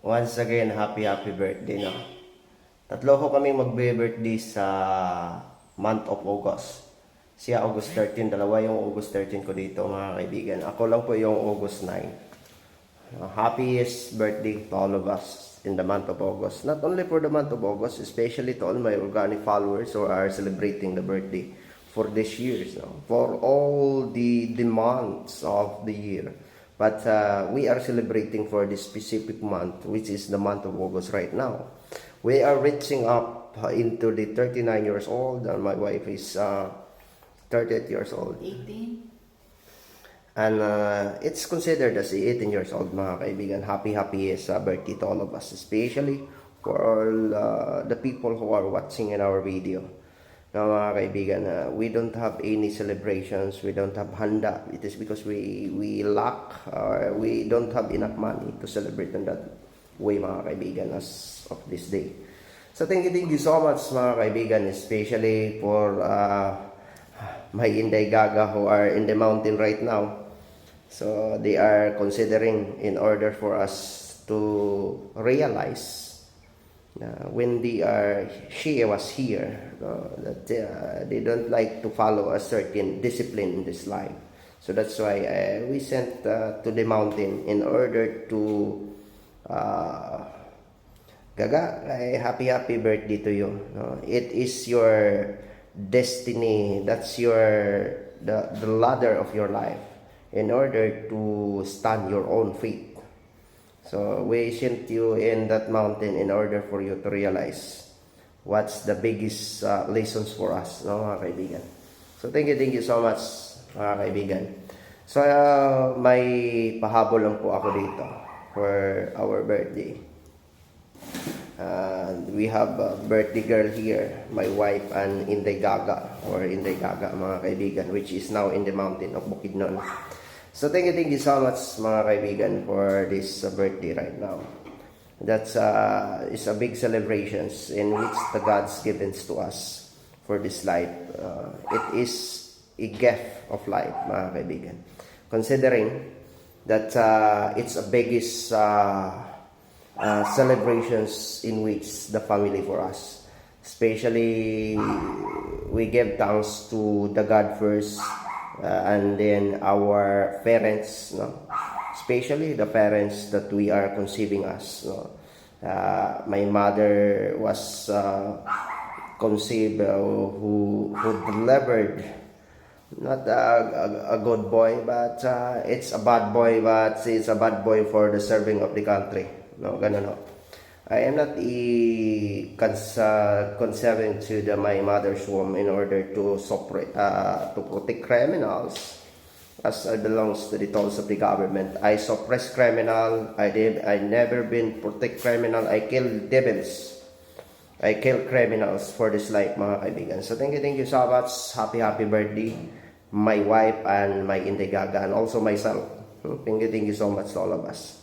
Once again, happy birthday, no? Tatlo ko kami magbe-birthday sa month of August. Siya August 13, dalawa yung August 13 ko dito, mga kaibigan. Ako lang po yung August 9. Happiest birthday to all of us in the month of August. Not only for the month of August, especially to all my organic followers who are celebrating the birthday for this year, no? For all the months of the year. But we are celebrating for this specific month, which is the month of August right now. We are reaching up into the 39 years old, and my wife is 38 years old. 18. And it's considered as 18 years old, mga kaibigan. Happy birthday to all of us, especially for all the people who are watching in our video. Now, mga kaibigan, we don't have any celebrations, we don't have handa. It is because we lack, we don't have enough money to celebrate in that way, mga kaibigan, as of this day. So thank you so much, mga kaibigan, especially for my Inday Gaga who are in the mountain right now. So they are considering in order for us to realize when she was here, that they don't like to follow a certain discipline in this life. So that's why we sent to the mountain in order to Gaga, happy birthday to you. It is your destiny. That's the ladder of your life in order to stand your own feet. So we sent you in that mountain in order for you to realize what's the biggest lessons for us, no, mga kaibigan. So thank you so much, mga kaibigan. So may pahabol lang po ako dito for our birthday. We have a birthday girl here, my wife, and Inday Gaga, mga kaibigan, which is now in the mountain of Bukidnon. So thank you so much, mga kaibigan, for this birthday right now. That's is a big celebrations in which the God's given to us for this life. It is a gift of life, mga kaibigan. Considering that it's a biggest celebrations in which the family for us. Especially, we give thanks to the God first, and then our parents, no? Especially the parents that we are conceiving us, no? My mother was conceived who delivered not a good boy, but it's a bad boy, but it's a bad boy for the serving of the country, no? Ganun, no? I am not conserving to my mother's womb in order to protect criminals, as I belongs to the tools of the government. I suppress criminal. I never been protect criminal. I kill devils. I kill criminals for this life, mga kaibigan. So thank you so much. Happy birthday, my wife and my Inday Gaga, and also myself. Thank you so much to all of us.